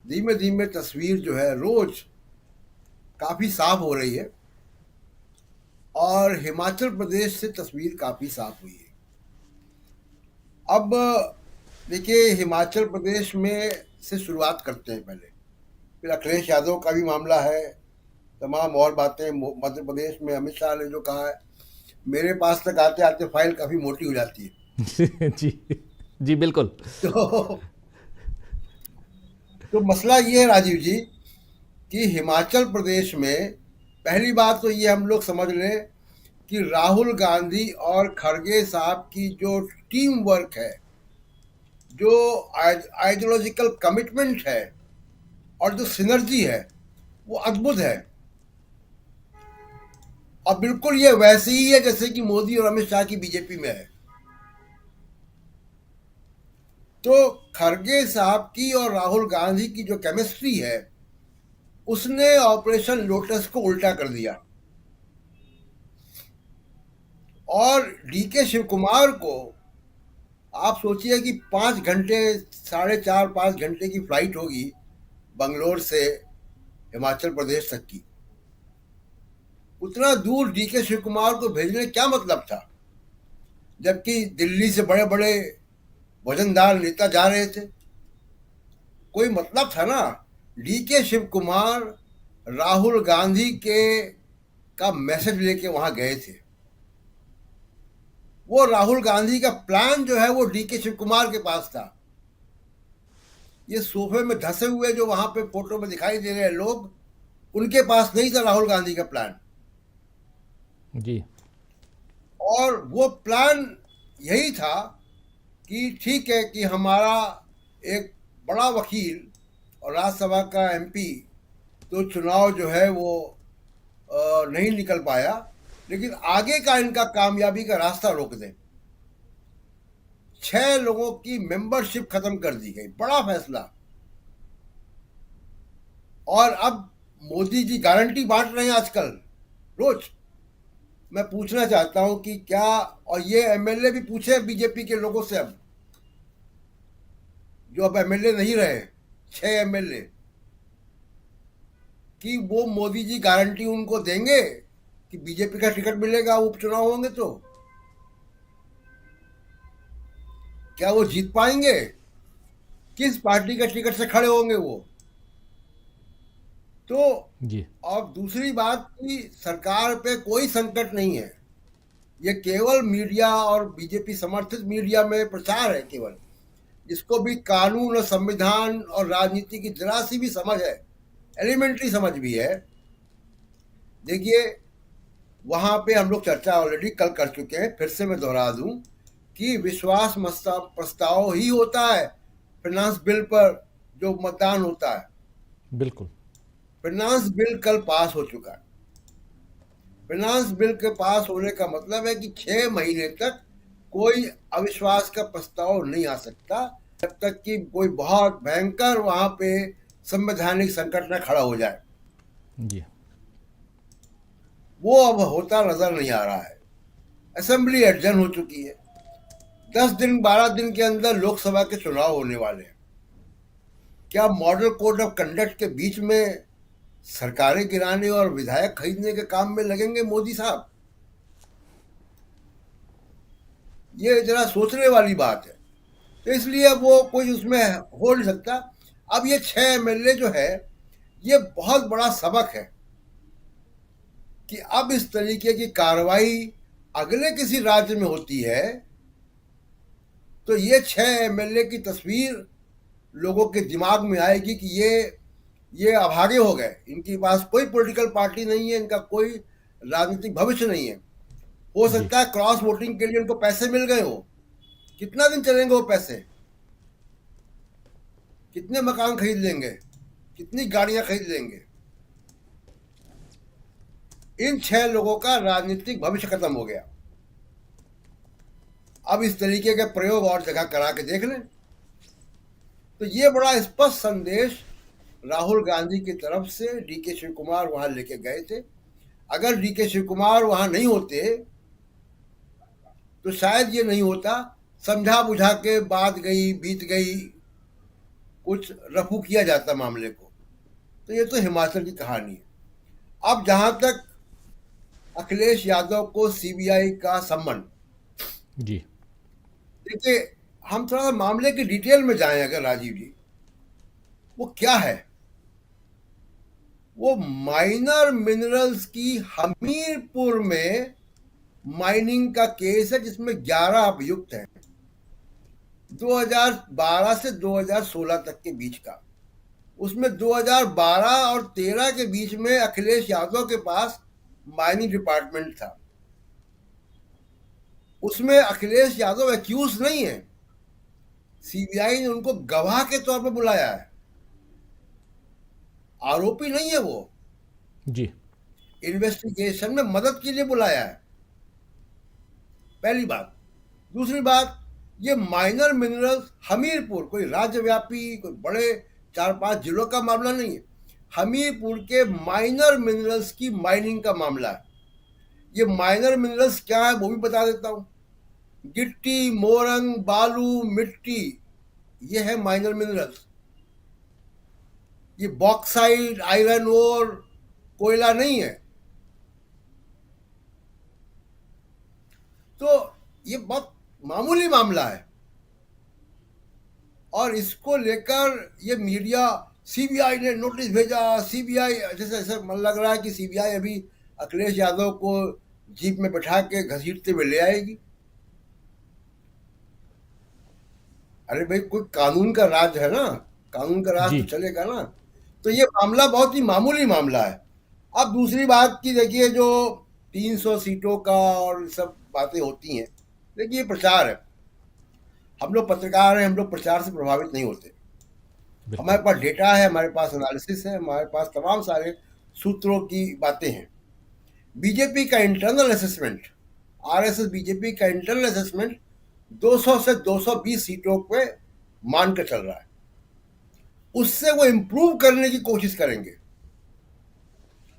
धीमे धीमे तस्वीर जो है रोज काफी साफ हो रही है और हिमाचल प्रदेश से तस्वीर काफी साफ हुई है। अब देखिए, हिमाचल प्रदेश में से शुरुआत करते हैं पहले। फिर अखिलेश यादव का भी मामला है, तमाम और बातें। मध्य प्रदेश में अमित शाह ने जो कहा है, मेरे पास तक आते आते फाइल काफी मोटी हो जाती है। जी। जी बिल्कुल। तो तो मसला ये है राजीव जी कि हिमाचल प्रदेश में पहली बात तो ये हम लोग समझ लें कि राहुल गांधी और खड़गे साहब की जो टीम वर्क है, जो आइडियोलॉजिकल कमिटमेंट है और जो सिनर्जी है, वो अद्भुत है। और बिल्कुल ये वैसे ही है जैसे कि मोदी और अमित शाह की बीजेपी में है। तो खड़गे साहब की और राहुल गांधी की जो केमिस्ट्री है, उसने ऑपरेशन लोटस को उल्टा कर दिया। और डीके शिव कुमार को आप सोचिए कि 5 घंटे, 4.5 5 घंटे की फ्लाइट होगी बंगलोर से हिमाचल प्रदेश तक की। उतना दूर डीके शिव कुमार को भेजने का क्या मतलब था, जबकि दिल्ली से बड़े बड़े वजनदार नेता जा रहे थे? कोई मतलब था ना। डीके शिव कुमार राहुल गांधी के का मैसेज लेके वहां गए थे। वो राहुल गांधी का प्लान जो है वो डीके शिव कुमार के पास था। ये सोफे में धसे हुए जो वहां पे फोटो में दिखाई दे रहे हैं लोग, उनके पास नहीं था राहुल गांधी का प्लान। जी। और वो प्लान यही था कि ठीक है कि हमारा एक बड़ा वकील और राज्यसभा का एमपी तो चुनाव जो है वो नहीं निकल पाया, लेकिन आगे का इनका कामयाबी का रास्ता रोक दें। 6 लोगों की मेंबरशिप खत्म कर दी गई, बड़ा फैसला। और अब मोदी जी गारंटी बांट रहे हैं आजकल रोज। मैं पूछना चाहता हूं कि क्या, और ये एमएलए भी पूछे बीजेपी के लोगों से, अब जो अब एमएलए नहीं रहे, 6 एमएलए, कि वो मोदी जी गारंटी उनको देंगे कि बीजेपी का टिकट मिलेगा उपचुनाव होंगे तो? क्या वो जीत पाएंगे? किस पार्टी का टिकट से खड़े होंगे वो? तो जी। अब दूसरी बात कि सरकार पे कोई संकट नहीं है। ये केवल मीडिया और बीजेपी समर्थित मीडिया में प्रचार है केवल। जिसको भी कानून और संविधान और राजनीति की जरा सी भी समझ है, एलिमेंट्री समझ भी है, देखिए, वहां पे हम लोग चर्चा ऑलरेडी कल कर चुके हैं, फिर से मैं दोहरा दूं कि विश्वास प्रस्ताव ही होता है फाइनेंस बिल पर जो मतदान होता है। बिल्कुल। फाइनेंस बिल कल पास हो चुका है। फाइनेंस बिल के पास होने का मतलब है कि 6 महीने तक कोई अविश्वास का प्रस्ताव नहीं आ सकता, जब तक कि कोई बहुत भयंकर वहां पे संवैधानिक संकट न खड़ा हो जाए। जी। वो अब होता नजर नहीं आ रहा है। असेंबली एडजर्न हो चुकी है। 10 दिन 12 दिन के अंदर लोकसभा के चुनाव होने वाले हैं। क्या मॉडल कोड ऑफ कंडक्ट के बीच में सरकारें गिराने और विधायक खरीदने के काम में लगेंगे मोदी साहब? ये जरा सोचने वाली बात है। तो इसलिए वो कोई उसमें हो नहीं सकता। अब ये 6 एमएलए जो है, ये बहुत बड़ा सबक है कि अब इस तरीके की कार्रवाई अगले किसी राज्य में होती है तो ये 6 एमएलए की तस्वीर लोगों के दिमाग में आएगी कि ये अभागे हो गए, इनके पास कोई पॉलिटिकल पार्टी नहीं है, इनका कोई राजनीतिक भविष्य नहीं है। हो जी। सकता है क्रॉस वोटिंग के लिए उनको पैसे मिल गए हो। कितना दिन चलेंगे वो पैसे? कितने मकान खरीद लेंगे? कितनी गाड़ियां खरीद लेंगे? इन 6 लोगों का राजनीतिक भविष्य खत्म हो गया। अब इस तरीके के प्रयोग और जगह करा के देख लें। तो ये बड़ा स्पष्ट संदेश राहुल गांधी की तरफ से डीके शिव कुमार वहां लेके गए थे। अगर डीके शिव कुमार वहां नहीं होते तो शायद ये नहीं होता। समझा बुझा के बात गई, बीत गई, कुछ रफू किया जाता मामले को। तो ये तो हिमाचल की कहानी है। अब जहां तक अखिलेश यादव को सीबीआई का सम्मन, जी। देखिए, हम थोड़ा सा मामले की डिटेल में जाएं अगर राजीव जी, वो क्या है। वो माइनर मिनरल्स की हमीरपुर में माइनिंग का केस है जिसमें 11 अभियुक्त हैं, 2012 से 2016 तक के बीच का। उसमें 2012 और 13 के बीच में अखिलेश यादव के पास माइनिंग डिपार्टमेंट था। उसमें अखिलेश यादव एक्यूज नहीं है, सीबीआई ने उनको गवाह के तौर पर बुलाया है, आरोपी नहीं है वो, जी। इन्वेस्टिगेशन में मदद के लिए बुलाया है, पहली बात। दूसरी बात, ये माइनर मिनरल्स हमीरपुर कोई राज्यव्यापी कोई बड़े 4-5 जिलों का मामला नहीं है, हमीरपुर के माइनर मिनरल्स की माइनिंग का मामला है। ये माइनर मिनरल्स क्या है वो भी बता देता हूं। गिट्टी, मोरंग, बालू, मिट्टी, ये है माइनर मिनरल्स। ये बॉक्साइट, आयरन ओर, कोयला नहीं है। तो ये बहुत मामूली मामला है, और इसको लेकर ये मीडिया, सीबीआई ने नोटिस भेजा, सीबीआई, जैसे ऐसा मन लग रहा है कि सीबीआई अभी अखिलेश यादव को जीप में बैठा के घसीटते हुए ले आएगी। अरे भाई, कोई कानून का राज है ना, कानून का राज जी। तो चलेगा ना। तो ये मामला बहुत ही मामूली मामला है। अब दूसरी बात की, देखिए, जो 300 सीटों का और सब बातें होती हैं, देखिए, ये प्रचार है। हम लोग पत्रकार हैं, हम लोग प्रचार से प्रभावित नहीं होते। बिल्कुल। हमारे पास डेटा है, हमारे पास एनालिसिस है, हमारे पास तमाम सारे सूत्रों की बातें हैं। बीजेपी का इंटरनल असेसमेंट, आरएसएस बीजेपी का इंटरनल असेसमेंट 200 से 220 सीटों पे मान कर चल रहा है। उससे वो इम्प्रूव करने की कोशिश करेंगे।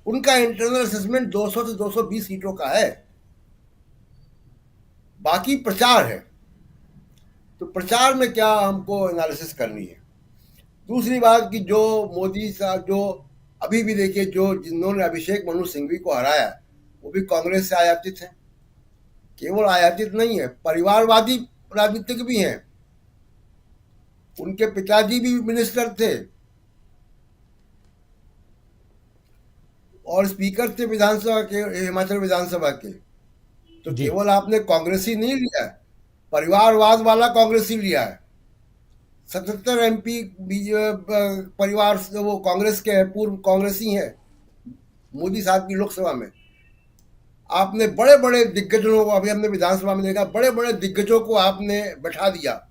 उनका इंटरनल असेसमेंट 200 से 220 सीटों का है, बाकी प्रचार है। तो प्रचार में क्या हमको एनालिसिस करनी है। दूसरी बात कि जो मोदी साहब, जो अभी भी देखिए, जो जिन्होंने अभिषेक मनु सिंघवी को हराया, वो भी कांग्रेस से आयातित हैं। केवल आयातित नहीं है, परिवारवादी राजनीतिक भी हैं। उनके पिताजी भी मिनिस्टर थे और स्पीकर थे विधानसभा के, हिमाचल विधानसभा के। तो जी। केवल आपने कांग्रेसी नहीं लिया है, परिवारवाद वाला कांग्रेसी लिया है। 77 एमपी परिवार से वो कांग्रेस के पूर्व कांग्रेसी हैं मोदी साहब की लोकसभा में। आपने बड़े बड़े दिग्गजों को, अभी हमने विधानसभा में देखा, बड़े बड़े दिग्गजों को आपने बैठा दिया,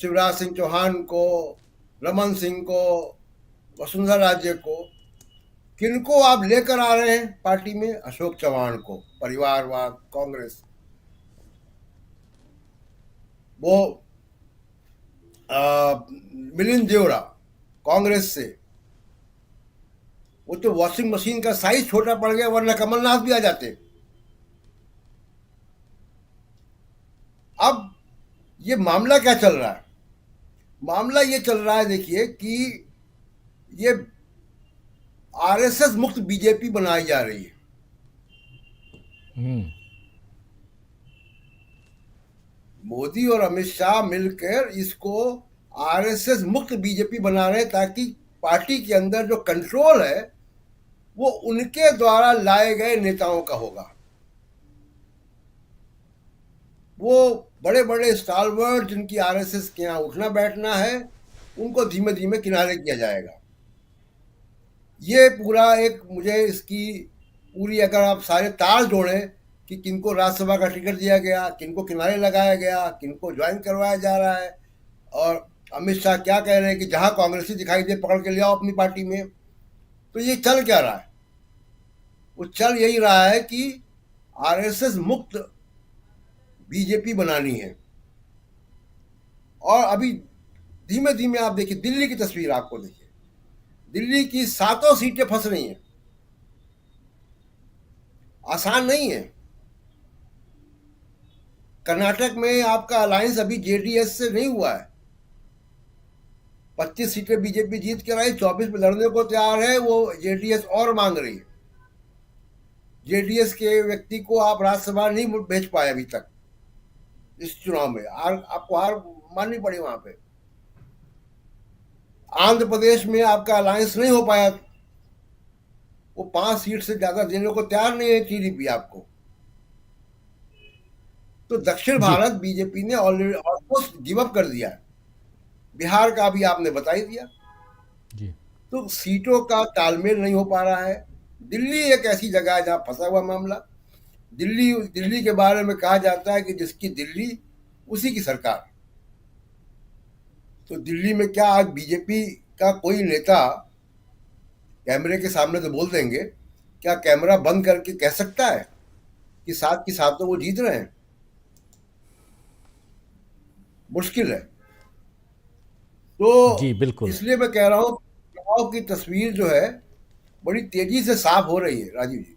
शिवराज सिंह चौहान को, रमन सिंह को, वसुंधरा राजे को। किनको आप लेकर आ रहे हैं पार्टी में? अशोक चौहान को, परिवारवाद, कांग्रेस। वो मिलिंद देवरा, कांग्रेस से। वो तो वॉशिंग मशीन का साइज छोटा पड़ गया, वरना कमलनाथ भी आ जाते। अब ये मामला क्या चल रहा है? मामला ये चल रहा है, देखिए, कि ये आरएसएस मुक्त बीजेपी बनाई जा रही है। हम्म। मोदी और अमित शाह मिलकर इसको आरएसएस मुक्त बीजेपी बना रहे हैं, ताकि पार्टी के अंदर जो कंट्रोल है वो उनके द्वारा लाए गए नेताओं का होगा। वो बड़े बड़े स्टालवर्ड जिनकी आरएसएस के यहाँ उठना बैठना है, उनको धीमे धीमे किनारे किया जाएगा। ये पूरा एक, मुझे इसकी पूरी, अगर आप सारे तार जोड़ें कि किनको राज्यसभा का टिकट दिया गया, किनको किनारे लगाया गया, किनको ज्वाइन करवाया जा रहा है, और अमित शाह क्या कह रहे हैं कि जहां कांग्रेसी दिखाई दे पकड़ के ले आओ अपनी पार्टी में। तो ये चल क्या रहा है? वो चल यही रहा है कि आरएसएस मुक्त बीजेपी बनानी है। और अभी धीमे धीमे आप देखिए, दिल्ली की तस्वीर आपको देखिए, दिल्ली की 7 सीटें फंस रही हैं। आसान नहीं है। कर्नाटक में आपका अलायंस अभी जेडीएस से नहीं हुआ है, 25 सीटें बीजेपी जीत कर आई, 24 में लड़ने को तैयार है, वो जेडीएस और मांग रही है। जेडीएस के व्यक्ति को आप राज्यसभा नहीं भेज पाए अभी तक। इस चुनाव में आपको हार माननी पड़ी वहां पे। आंध्र प्रदेश में आपका अलायंस नहीं हो पाया, वो 5 सीट से ज्यादा देने को तैयार नहीं है टीडीपी आपको। तो दक्षिण जी। भारत बीजेपी ने ऑलरेडी ऑलमोस्ट गिव अप कर दिया है। बिहार का भी आपने बता ही दिया। जी। तो सीटों का तालमेल नहीं हो पा रहा है। दिल्ली एक ऐसी जगह है जहां फंसा हुआ मामला। दिल्ली दिल्ली के बारे में कहा जाता है कि जिसकी दिल्ली उसी की सरकार। तो दिल्ली में क्या आज बीजेपी का कोई नेता कैमरे के सामने तो बोल देंगे, क्या कैमरा बंद करके कह सकता है कि साथ की साथ तो वो जीत रहे हैं? मुश्किल है। तो जी, बिल्कुल। इसलिए मैं कह रहा हूँ चुनाव की तस्वीर जो है बड़ी तेजी से साफ हो रही है राजीव जी।